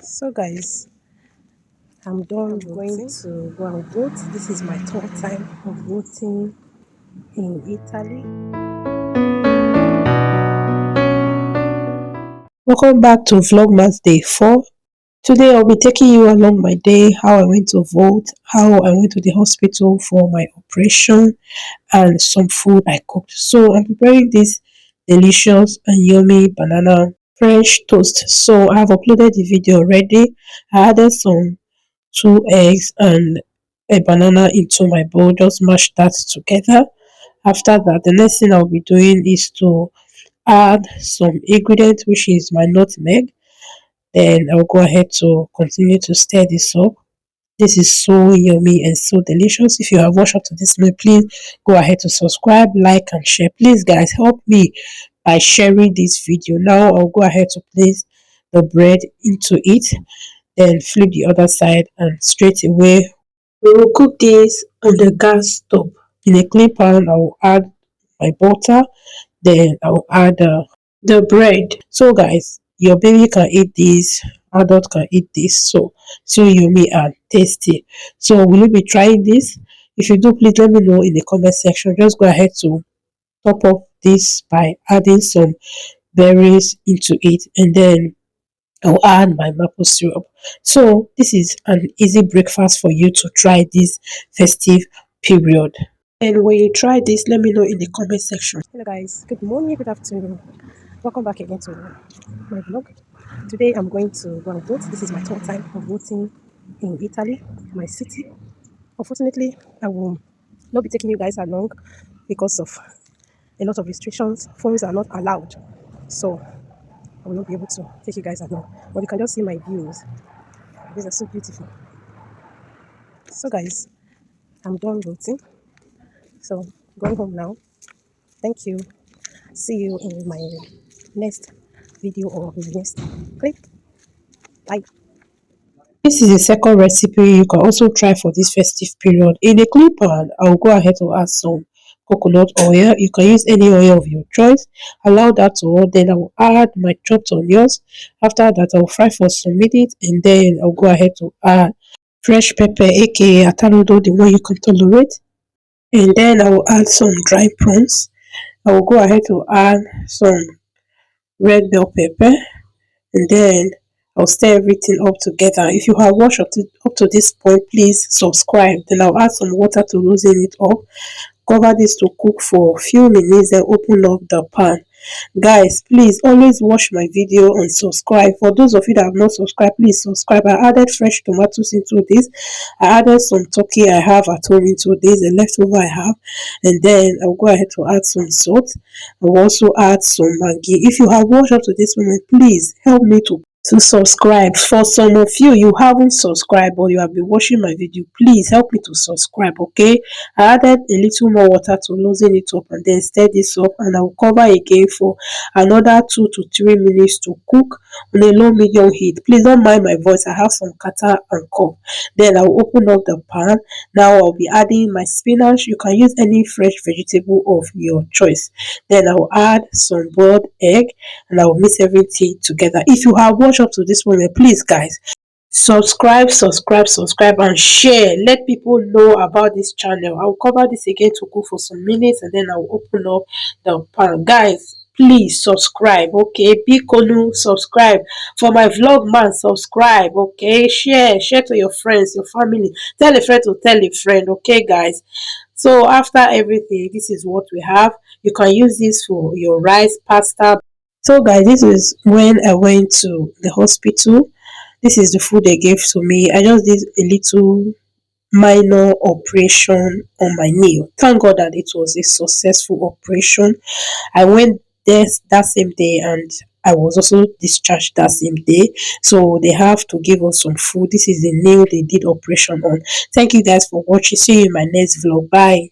So guys, I'm done going to go and vote. This is my third time of voting in Italy. Welcome back to Vlogmas Day 4. Today I'll be taking you along my day, how I went to vote, how I went to the hospital for my operation, and some food I cooked. So I'm preparing this delicious and yummy banana French toast. So I have uploaded the video already. I added some 2 eggs and a banana into my bowl. Just mash that together. After that, the next thing I'll be doing is to add some ingredient, which is my nutmeg. Then I'll go ahead to continue to stir this up. This is so yummy and so delicious. If you have watched up to this minute, please go ahead to subscribe, like, and share. Please, guys, help me by sharing this video. Now I'll go ahead to place the bread into it, then flip the other side, and straight away we will cook this on the gas stove. In a clean pan, I will add my butter, then I will add the bread. So guys, your baby can eat this, adult can eat this, so yummy and tasty. So will you be trying this? If you do, please let me know in the comment section. Just go ahead to top up this by adding some berries into it, and then I'll add my maple syrup. So this is an easy breakfast for you to try this festive period. And when you try this, let me know in the comment section. Hello guys, good morning, good afternoon. Welcome back again to my vlog. Today I'm going to go and vote. This is my third time of voting in Italy, my city. Unfortunately, I will not be taking you guys along because of a lot of restrictions. Phones are not allowed. So I will not be able to take you guys along. But you can just see my views. These are so beautiful. So guys, I'm done voting. So going home now. Thank you. See you in my next video or my next clip. Bye. This is a second recipe you can also try for this festive period. In a clean pan, I'll go ahead to add some coconut oil. You can use any oil of your choice. Allow that to hot. Then I will add my chopped onions. After that, I will fry for some minutes, and then I'll go ahead to add fresh pepper, aka atarudo, the one you can tolerate. And then I will add some dry prawns. I will go ahead to add some red bell pepper, and then I'll stir everything up together. If you have watched up to this point, please subscribe. Then I'll add some water to loosen it up. Cover this to cook for a few minutes, then open up the pan. Guys, please always watch my video and subscribe. For those of you that have not subscribed, please subscribe. I added fresh tomatoes into this. I added some turkey I have at home into this, the leftover I have, and then I'll go ahead to add some salt. I'll also add some maggi. If you have watched up to this moment, please help me to subscribe. For some of you, you haven't subscribed or you have been watching my video, please help me to subscribe. Okay, I added a little more water to loosen it up, and then stir this up, and I'll cover again for another 2 to 3 minutes to cook on a low medium heat. Please don't mind my voice, I have some catarrh and cough. Then I'll open up the pan. Now I'll be adding my spinach. You can use any fresh vegetable of your choice. Then I'll add some boiled egg, and I'll mix everything together. If you have watched up to this moment, please guys, subscribe, and share. Let people know about this channel. I'll cover this again to cook for some minutes, and then I'll open up the pan. Guys, please subscribe. Okay, Bikonu, subscribe. For my vlog man, subscribe. Okay, share to your friends, your family. Tell a friend to tell a friend. Okay guys, so after everything, this is what we have. You can use this for your rice, pasta. So guys, this is when I went to the hospital. This is the food they gave to me. I just did a little minor operation on my knee. Thank God that it was a successful operation. I went there that same day, and I was also discharged that same day. So they have to give us some food. This is the nail they did operation on. Thank you guys for watching. See you in my next vlog. Bye.